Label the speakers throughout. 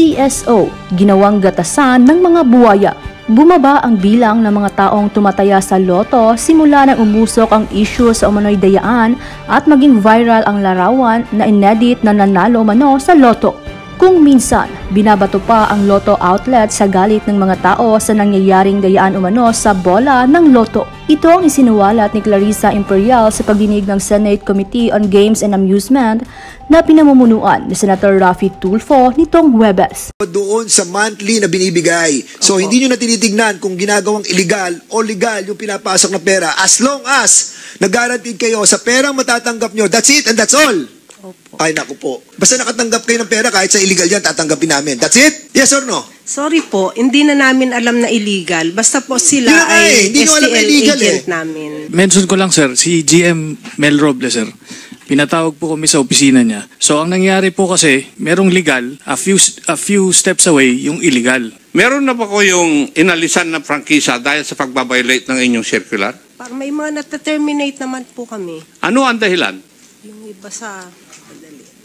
Speaker 1: PCSO, ginawang gatasan ng mga buwaya. Bumaba ang bilang ng mga taong tumataya sa loto simula nang umusok ang issue sa umano'y dayaan at maging viral ang larawan na inedit na nanalo mano sa loto. Kung minsan, binabato pa ang loto outlet sa galit ng mga tao sa nangyayaring dayaan umano sa bola ng loto. Ito ang isinuwalat ni Clarissa Imperial sa pagdinig ng Senate Committee on Games and Amusement na pinamumunuan ni Senator Raffy Tulfo nitong Huwebes.
Speaker 2: Doon sa monthly na binibigay. So hindi nyo na tinitignan kung ginagawang illegal o legal yung pinapasok na pera. As long as nag-guaranteed kayo sa perang matatanggap nyo, that's it and that's all. Opo. Ay, naku po. Basta nakatanggap kayo ng pera, kahit sa illegal yan, tatanggapin namin. That's it? Yes or no?
Speaker 3: Sorry po, hindi na namin alam na illegal. Basta po sila
Speaker 2: hindi
Speaker 3: ay
Speaker 2: alam na
Speaker 3: STL
Speaker 2: illegal
Speaker 3: agent namin.
Speaker 4: Mention ko lang sir, si GM Mel Robles sir. Pinatawag po kami sa opisina niya. So ang nangyari po kasi, merong legal, a few steps away yung illegal.
Speaker 5: Meron na ba ko yung inalisan na prangkisa dahil sa pagbabiolate ng inyong circular?
Speaker 3: Parang may mga nata-terminate naman po kami.
Speaker 5: Ano ang dahilan?
Speaker 3: Yung iba sa...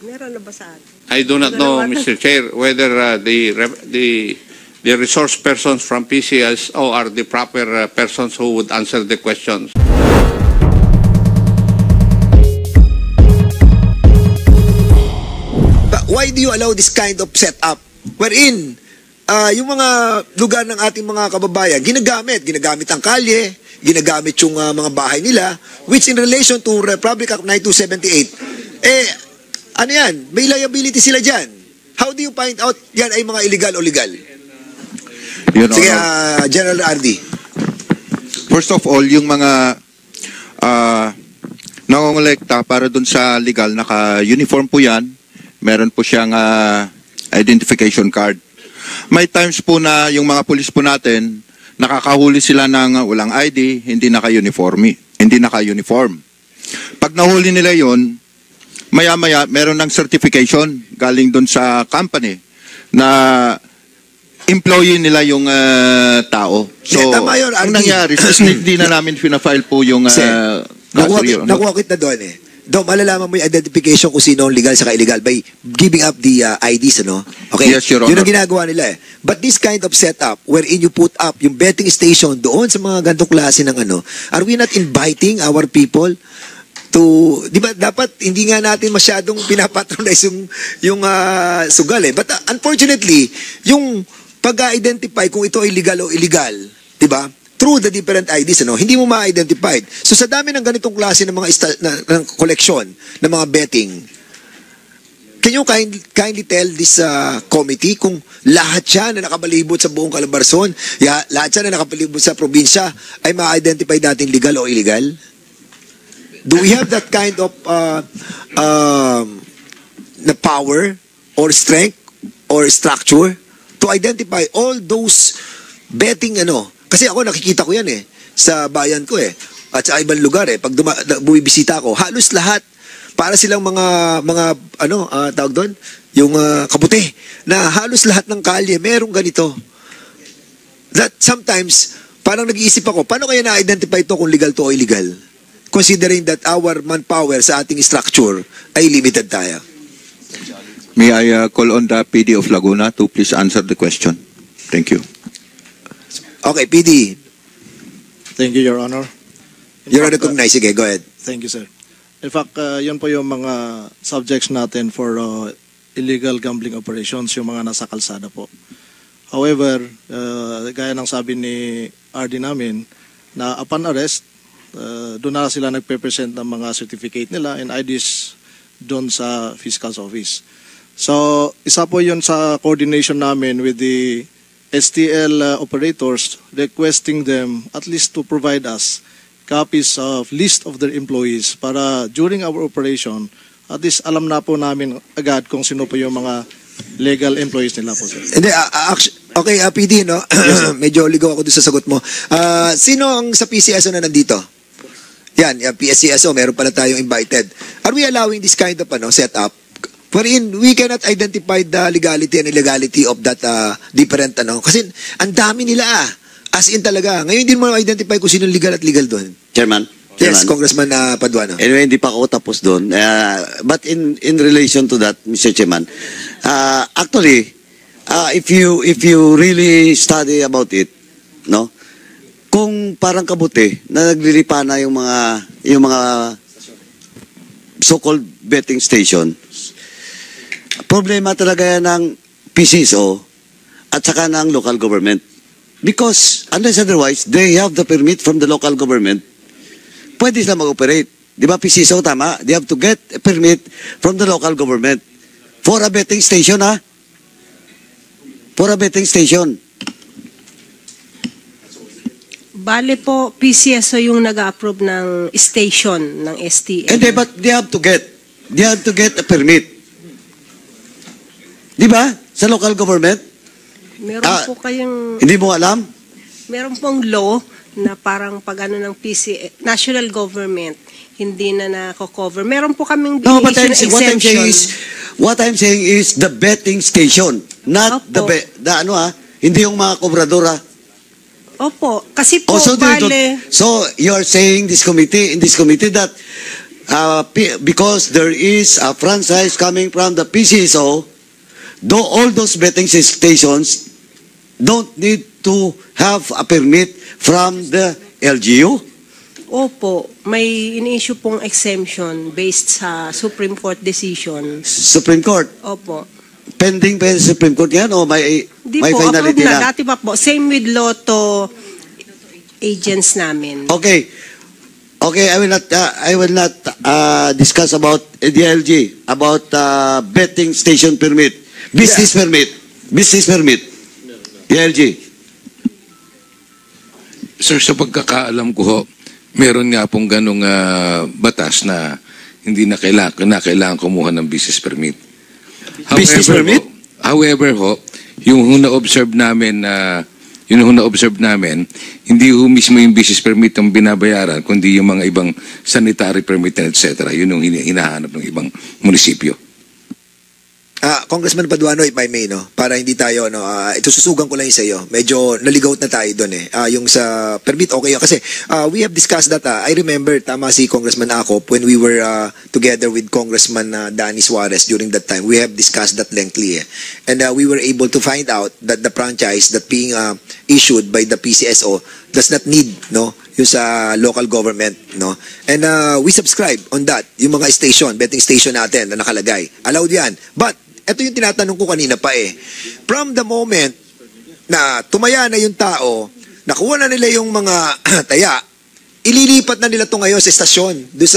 Speaker 3: Meron na ba sa atin?
Speaker 5: I do not know, Mr. Chair, whether the resource persons from PCSO are the proper persons who would answer the questions.
Speaker 2: But why do you allow this kind of setup? Wherein, yung mga lugar ng ating mga kababayan, ginagamit ang kalye, ginagamit yung mga bahay nila, which in relation to Republic Act 9278, ano yan? May liability sila dyan. How do you find out yan ay mga illegal o legal? Sige, General Ardi.
Speaker 6: First of all, yung mga nangongolekta para dun sa legal, naka-uniform po yan. Meron po siyang identification card. May times po na yung mga pulis po natin, nakakahuli sila ng walang ID, hindi naka-uniform. Pag nahuli nila yon, maya-maya, meron ng certification galing doon sa company na employee nila yung tao. So, ang nangyari, hindi na namin fina-file po yung
Speaker 2: nakuha kita doon eh. Doon, malalaman mo yung identification kung sino ang legal sa illegal by giving up the IDs, ano? Okay?
Speaker 6: Yes, Your Honor.
Speaker 2: Yun ang ginagawa nila eh. But this kind of setup, wherein you put up yung betting station doon sa mga ganitong klase ng ano, are we not inviting our people to, di ba, dapat hindi nga natin masyadong pinapatronize yung sugal eh. But unfortunately, yung pag-identify kung ito ay legal o illegal, di ba, through the different IDs, ano, hindi mo ma-identified. So sa dami ng ganitong klase ng mga ng collection, ng mga betting, can you kindly tell this committee kung lahat siya na nakabalibot sa buong Calabarzon, lahat siya na nakabalibot sa probinsya ay ma-identify natin legal o illegal? Do we have that kind of na power or strength or structure to identify all those betting ano? Kasi ako nakikita ko yan eh sa bayan ko eh at sa ibang lugar eh pag bumibisita ako, halos lahat para silang mga ano tawag doon, yung kabuti na halos lahat ng kalye merong ganito. That sometimes parang nag-iisip ako, paano kaya na-identify to kung legal to o illegal? Considering that our manpower sa ating structure ay limited tayo.
Speaker 6: May I call on the PD of Laguna to please answer the question? Thank you.
Speaker 2: Okay, PD.
Speaker 7: Thank you, Your Honor.
Speaker 2: You're recognized. Sige, go ahead.
Speaker 7: Thank you, sir. In fact, yun po yung mga subjects natin for illegal gambling operations, yung mga nasa kalsada po. However, gaya ng sabi ni RD namin, na upon arrest, doon na sila nagpe-present ng mga certificate nila and IDs doon sa Fiscal's Office. So, isa po yun sa coordination namin with the STL operators, requesting them at least to provide us copies of list of their employees para during our operation, at least alam na po namin agad kung sino po yung mga legal employees nila po, sir.
Speaker 2: Hindi, okay, PD, no? Yes, medyo ligaw ako doon sa sagot mo. Sino ang sa PCSO na nandito? Yan, PCSO, meron pala tayong invited. Are we allowing this kind of setup wherein we cannot identify the legality and illegality of that different kasi ang dami nila as in talaga. Ngayon hindi mo ma-identify kung sino legal at legal doon.
Speaker 8: Chairman.
Speaker 2: Yes, Congressman Paduano.
Speaker 8: Anyway, hindi pa ako tapos doon. But in relation to that, Mr. Chairman, actually, if you really study about it, no? Kung parang kabuti na naglilipa na yung mga so-called betting station, problema talaga yan ng PCSO at saka ng local government. Because unless otherwise, they have the permit from the local government, pwede sila mag-operate. Di ba PCSO, tama? They have to get a permit from the local government for a betting station, ha? For a betting station.
Speaker 3: Bale po, PCSO yung nag-approve ng station ng STL.
Speaker 8: And but they have to get a permit. Di ba? Sa local government?
Speaker 3: Meron po kayong...
Speaker 8: Hindi mo alam?
Speaker 3: Meron pong law na parang pag ano ng national government, hindi na nako-cover. Meron po kaming
Speaker 8: No, but
Speaker 3: exemption.
Speaker 8: what I'm saying is the betting station, not
Speaker 3: Opo.
Speaker 8: hindi yung mga kobradora.
Speaker 3: Opo, kasi po,
Speaker 8: Also,
Speaker 3: bale...
Speaker 8: so you're saying in this committee that because there is a franchise coming from the PCSO, though all those betting stations don't need to have a permit from the LGU?
Speaker 3: Opo, may in-issue pong exemption based sa Supreme Court decision.
Speaker 8: Supreme Court?
Speaker 3: Opo.
Speaker 8: Pending pa sa Supreme Court yan o may
Speaker 3: po,
Speaker 8: finality
Speaker 3: na?
Speaker 8: na?
Speaker 3: Dati pa po. Same with Lotto agents namin.
Speaker 8: Okay. Okay, I will not discuss about DLG, about betting station permit. Business permit. DLG.
Speaker 9: Sir, sa pagkakaalam ko ho, meron nga pong ganong batas na hindi na kailangan kumuha ng business permit.
Speaker 8: Business permit?
Speaker 9: However ho, yung na-observe namin hindi ho mismo yung business permit ang binabayaran, kundi yung mga ibang sanitary permit, etc. Yun yung hinahanap ng ibang munisipyo.
Speaker 2: Congressman Paduano, if I may, no, para hindi tayo, no, ito susugan ko lang sa iyo. Medyo naligaw na tayo doon eh. Yung sa permit, okay. Kasi we have discussed that. I remember, tama si Congressman Acop, when we were together with Congressman Danny Suarez during that time, we have discussed that lengthily. And we were able to find out that the franchise that being issued by the PCSO does not need, no, yung sa local government, no. And we subscribe on that. Yung mga station, betting station natin na nakalagay. Allowed yan. But ito yung tinatanong ko kanina pa eh. From the moment na tumaya na yung tao, nakuha na nila yung mga taya, ililipat na nila to ngayon sa estasyon. Doon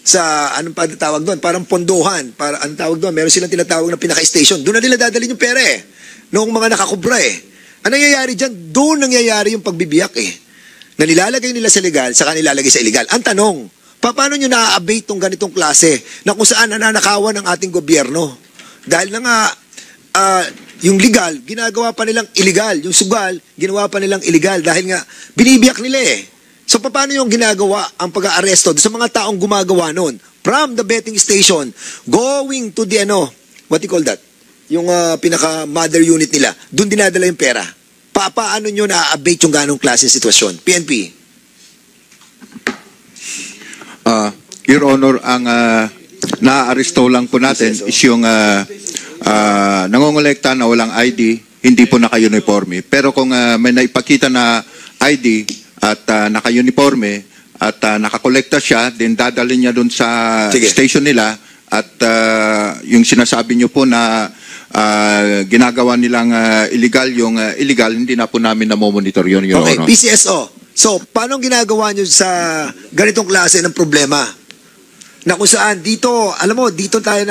Speaker 2: sa anong pa tawag doon? Parang pondohan. Anong tawag doon? Meron silang tinatawag na pinaka-station. Doon na nila dadalhin yung pera eh. Noong mga nakakubra eh. Ang nangyayari dyan, doon nangyayari yung pagbibiyak eh. Na nilalagay nila sa legal, saka nilalagay sa illegal. Ang tanong, paano nyo na-abate tong ganitong klase na kung saan nananakawan ng ating gobyerno? Dahil na nga, yung legal, ginagawa pa nilang illegal. Yung sugal, ginawa pa nilang illegal. Dahil nga, binibiyak nila eh. So, paano yung ginagawa ang pag-aaresto sa mga taong gumagawa nun? From the betting station, going to the what you call that? Yung pinaka-mother unit nila, doon dinadala yung pera. Paano nyo na-abate yung ganong klase sitwasyon? PNP.
Speaker 6: Your Honor, ang na-aresto lang po natin is yung nangongolekta na walang ID, hindi po naka-uniforme. Pero kung may naipakita na ID at naka-uniforme at nakakolekta siya, then dadalhin niya doon sa station nila at yung sinasabi niyo po na ginagawa nilang illegal, yung illegal, hindi na po namin namomonitor yun, Your
Speaker 2: Okay,
Speaker 6: Honor.
Speaker 2: PCSO. So, paano ginagawa nyo sa ganitong klase ng problema? Na kung saan dito, alam mo, dito kayo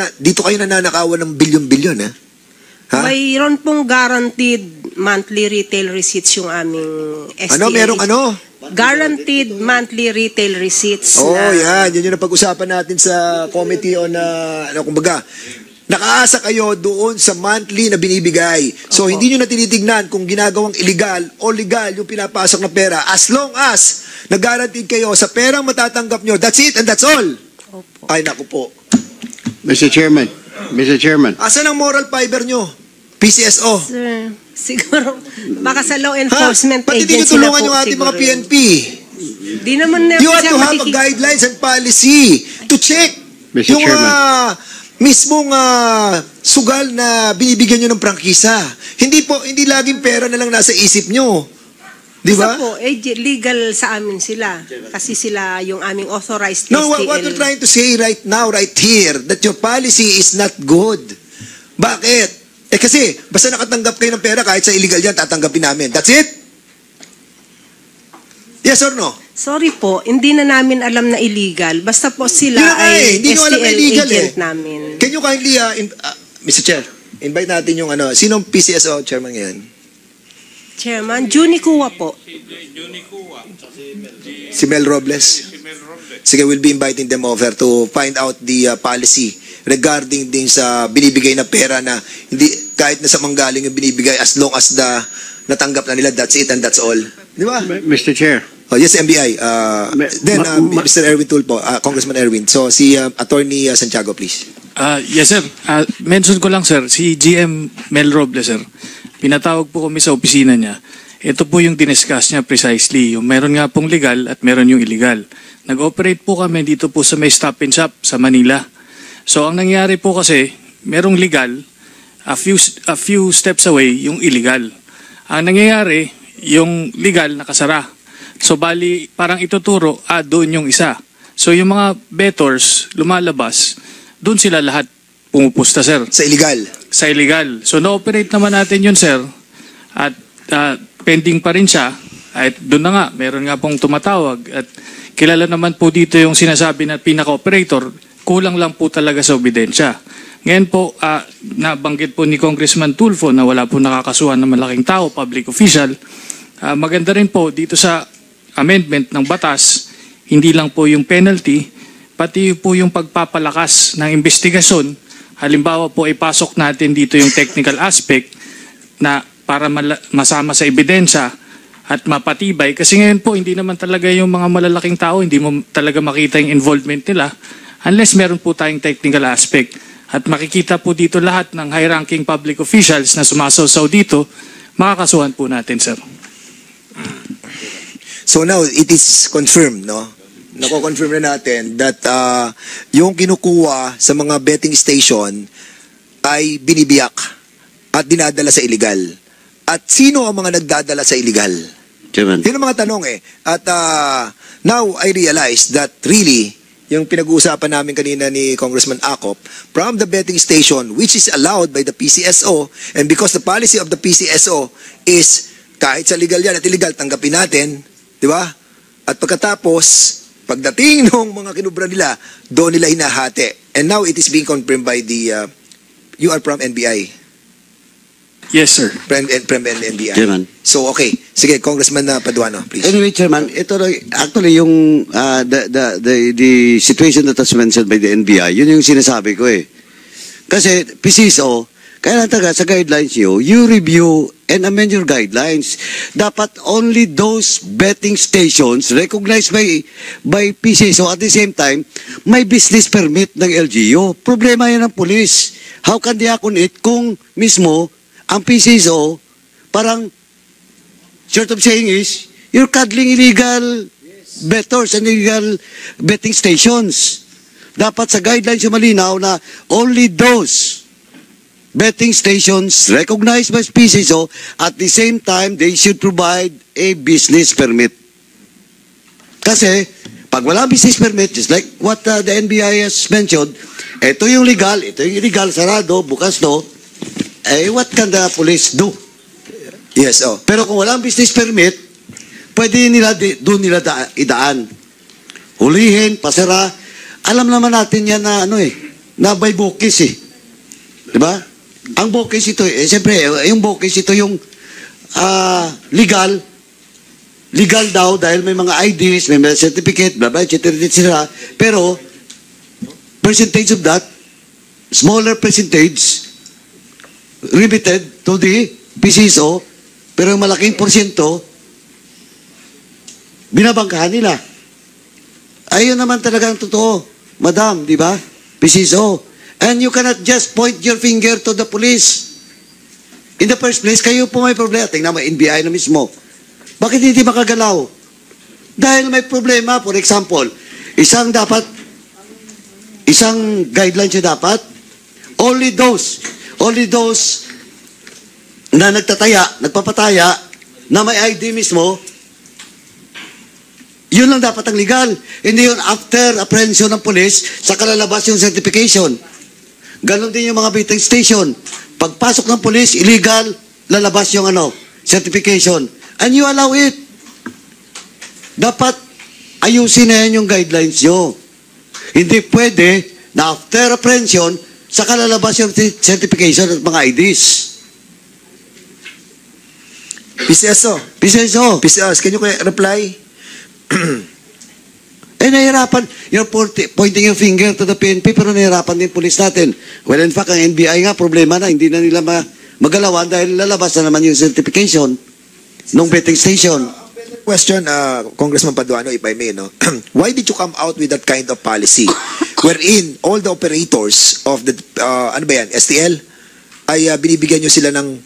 Speaker 2: nananakawan ng bilyon-bilyon, ha?
Speaker 3: Mayroon pong guaranteed monthly retail receipts yung aming STA.
Speaker 2: Merong
Speaker 3: Guaranteed monthly retail receipts.
Speaker 2: Yan. Yun yung napag-usapan natin sa committee on, kumbaga, nakaasa kayo doon sa monthly na binibigay. So, hindi nyo na tinitignan kung ginagawang illegal o legal yung pinapasok na pera. As long as nag-guaranteed kayo sa perang matatanggap nyo, that's it and that's all.
Speaker 3: Opo.
Speaker 2: Ay, naku po.
Speaker 10: Mr. Chairman.
Speaker 2: Asan ang moral fiber nyo? PCSO.
Speaker 3: Sir, siguro, baka sa law enforcement
Speaker 2: Pati
Speaker 3: agency
Speaker 2: di
Speaker 3: na
Speaker 2: tulungan
Speaker 3: po
Speaker 2: yung ating mga
Speaker 3: siguro.
Speaker 2: PNP.
Speaker 3: Di naman
Speaker 2: You have to have a guidelines and policy to check
Speaker 10: Mr.
Speaker 2: yung
Speaker 10: Chairman.
Speaker 2: mismong sugal na binibigyan nyo ng prangkisa. Hindi laging pera na lang nasa isip nyo. Di ba?
Speaker 3: Isa po, legal sa amin sila. Kasi sila yung aming authorized
Speaker 2: No,
Speaker 3: STL.
Speaker 2: what we're trying to say right now, right here, that your policy is not good. Bakit? Kasi, basta nakatanggap kayo ng pera, kahit sa illegal yan, tatanggapin namin. That's it? Yes or no?
Speaker 3: Sorry po, hindi na namin alam na illegal. Basta po sila
Speaker 2: Hindi nyo alam na
Speaker 3: STL
Speaker 2: illegal
Speaker 3: agent namin.
Speaker 2: Can you kindly, Mr. Chair, invite natin yung sinong PCSO chairman ngayon?
Speaker 3: Chairman, Juni Kuwa po.
Speaker 2: Si Mel Robles? Sige, we'll be inviting them over to find out the policy regarding din sa binibigay na pera na hindi, kahit na sa manggaling yung binibigay, as long as natanggap na nila, that's it and that's all. Di ba?
Speaker 10: Mr. Chair.
Speaker 2: Oh, yes, MBI. Mr. Erwin Tulfo, Congressman Erwin. So, si Attorney Santiago, please.
Speaker 4: Yes, sir. Mention ko lang, sir, si GM Mel Robles, sir. Pinatawag po kami sa opisina niya. Ito po yung diniscuss niya precisely. Yung meron nga pong legal at meron yung illegal. Nag-operate po kami dito po sa may Stop and Shop sa Manila. So, ang nangyari po kasi, merong legal, a few steps away, yung illegal. Ang nangyayari, yung legal nakasara. So, bali, parang ituturo, doon yung isa. So, yung mga bettors, lumalabas, doon sila lahat pumupusta, sir.
Speaker 2: Sa illegal?
Speaker 4: Sa illegal. So, na-operate naman natin yun, sir. At pending pa rin siya. At doon na nga, meron nga pong tumatawag. At kilala naman po dito yung sinasabi na pinaka-operator, kulang lang po talaga sa ebidensya. Ngayon po, nabanggit po ni Congressman Tulfo na wala po nakakasuhan ng malaking tao, public official. Maganda rin po dito sa amendment ng batas, hindi lang po yung penalty, pati po yung pagpapalakas ng investigasyon. Halimbawa po, ipasok natin dito yung technical aspect na para masama sa ebidensya at mapatibay. Kasi ngayon po, hindi naman talaga yung mga malalaking tao, hindi mo talaga makita yung involvement nila unless meron po tayong technical aspect. At makikita po dito lahat ng high-ranking public officials na sumasawsaw dito, makakasuhan po natin, sir.
Speaker 2: So now, it is confirmed, no? Nako-confirm na natin that yung kinukuha sa mga betting station ay binibiyak at dinadala sa illegal. At sino ang mga nagdadala sa illegal?
Speaker 8: Chairman.
Speaker 2: Yun ang mga tanong eh. At now I realize that really, yung pinag-uusapan namin kanina ni Congressman Acop, from the betting station, which is allowed by the PCSO, and because the policy of the PCSO is kahit sa legal yan at illegal, tanggapin natin, di ba? At pagkatapos, pagdating ng mga kinubra nila, doon nila hinahati. And now it is being confirmed by the, you are from NBI.
Speaker 9: Yes, sir.
Speaker 2: From NBI.
Speaker 8: Chairman.
Speaker 2: So, okay. Sige, Congressman Paduano, please.
Speaker 8: Anyway, Chairman, ito actually yung the situation that was mentioned by the NBI, yun yung sinasabi ko eh. Kasi PCSO, kaya talaga sa guidelines you review and amend your guidelines. Dapat only those betting stations recognized by PCSO at the same time may business permit ng LGU. Problema yan ng police. How can they act on it kung mismo ang PCSO parang short of saying is you're cuddling illegal bettors and illegal betting stations. Dapat sa guidelines yung malinaw na only those betting stations recognized by PCSO at the same time they should provide a business permit. Kasi pag wala business permit, just like what the NBI has mentioned, ito yung legal, ito yung illegal, sarado, bukas to, what can the police do?
Speaker 2: Yes, oh.
Speaker 8: Pero kung walang business permit, pwede nila doon nila idaan. Hulihin, pasara. Alam naman natin yan na na by bukis eh. 'Di ba? Ang bukis ito siyempre yung bukis ito yung legal daw dahil may mga IDs, may mga certificate, blah blah, etc. Pero percentage of that, smaller percentage remitted to the PCSO, pero yung malaking porsyento, binabangkahan nila. Ayun naman talaga ang totoo, madam, di ba? PCSO. And you cannot just point your finger to the police. In the first place, kayo po may problema. Tingnan mo, NBI na mismo. Bakit hindi makagalaw? Dahil may problema, for example, isang guideline siya dapat, Only those na nagpapataya, na may ID mismo, yun lang dapat ang legal. Hindi yun after apprehension ng police, sa kalalabas yung certification. Ganon din yung mga betting station. Pagpasok ng police, illegal, lalabas yung certification. And you allow it. Dapat ayusin na yan yung guidelines nyo. Hindi pwede na after apprehension, sa kalalabas yung certification at mga IDs. PCSO, can you reply? Nahihirapan. You're pointing your finger to the PNP, pero nahihirapan din police natin. Well, in fact, ang NBI nga, problema na, hindi na nila magalawan dahil lalabas na naman yung certification ng betting station.
Speaker 2: Question, Congressman Paduano, if I may, no? Why did you come out with that kind of policy wherein all the operators of the, STL, ay binibigyan nyo sila ng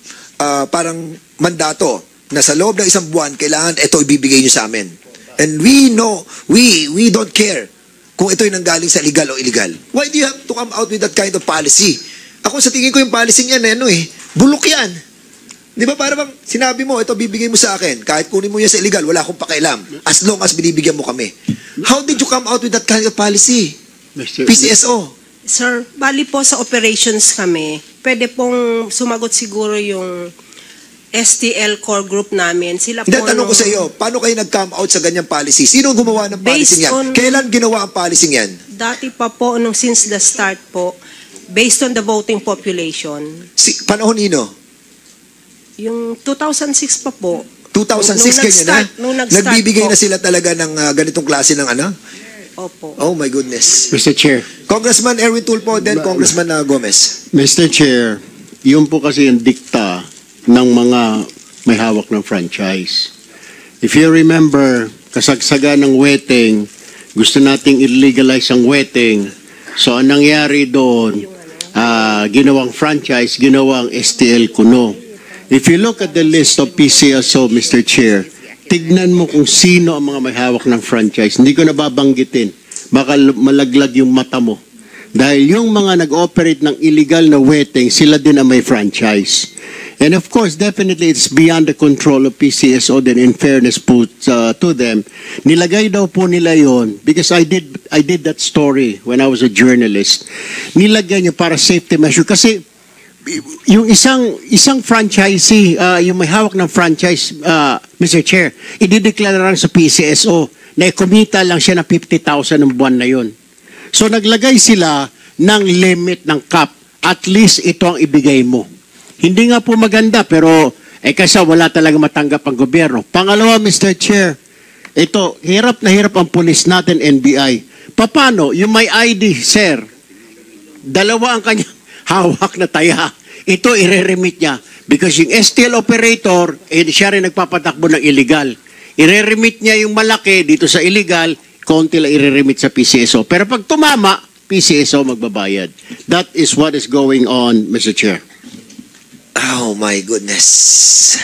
Speaker 2: parang mandato na sa loob ng isang buwan, kailangan ito ibibigay nyo sa amin. And we know, we don't care kung ito'y nanggaling sa legal o illegal. Why do you have to come out with that kind of policy? Ako sa tingin ko yung policy niyan, bulok yan. Di ba para bang sinabi mo, ito bibigay mo sa akin, kahit kunin mo yan sa illegal, wala akong pakialam, as long as binibigyan mo kami. How did you come out with that kind of policy? PCSO.
Speaker 3: Sir, bali po sa operations kami, pwede pong sumagot siguro yung STL core group namin. Sila po
Speaker 2: tanong ko sa iyo, paano kayo nag-come out sa ganyang policy? Sino gumawa ng policy niyan? Kailan ginawa ang policy niyan?
Speaker 3: Dati pa po, since the start po, based on the voting population.
Speaker 2: Panahon nino?
Speaker 3: Yung 2006 pa po.
Speaker 2: 2006 ganyan na? Nagbibigay na sila talaga ng ganitong klase ng
Speaker 3: Opo.
Speaker 2: Oh my goodness.
Speaker 10: Mr. Chair.
Speaker 2: Congressman Erwin Tulfo, then Congressman Gomez.
Speaker 10: Mr. Chair, yun po kasi yung dikta ng mga may hawak ng franchise. If you remember, kasagsaga ng wetting, gusto nating illegalize ang wetting. So, anong nangyari doon, ginawang franchise, ginawang STL kuno. If you look at the list of PCSO, Mr. Chair, tignan mo kung sino ang mga may hawak ng franchise. Hindi ko nababanggitin. Baka malaglag yung mata mo. Dahil yung mga nag-operate ng illegal na wetting, sila din ang may franchise. And of course, definitely it's beyond the control of PCSO then in fairness to them. Nilagay daw po nila yon because I did that story when I was a journalist. Nilagay niya para safety measure kasi yung isang franchisee, yung may hawak ng franchise, Mr. Chair, idideklara lang sa PCSO na kumita lang siya ng 50,000 ng buwan na yun. So naglagay sila ng limit ng cap. At least ito ang ibigay mo. Hindi nga po maganda, pero kasi wala talaga matanggap ang gobyerno. Pangalawa, Mr. Chair, ito, hirap na hirap ang pulis natin, NBI. Paano? Yung may ID, sir, dalawa ang kanyang hawak na taya. Ito, ireremit niya. Because yung STL operator, siya rin nagpapatakbo ng illegal. Ireremit niya yung malaki dito sa illegal, konti lang ireremit sa PCSO. Pero pag tumama, PCSO magbabayad. That is what is going on, Mr. Chair.
Speaker 2: Oh my goodness.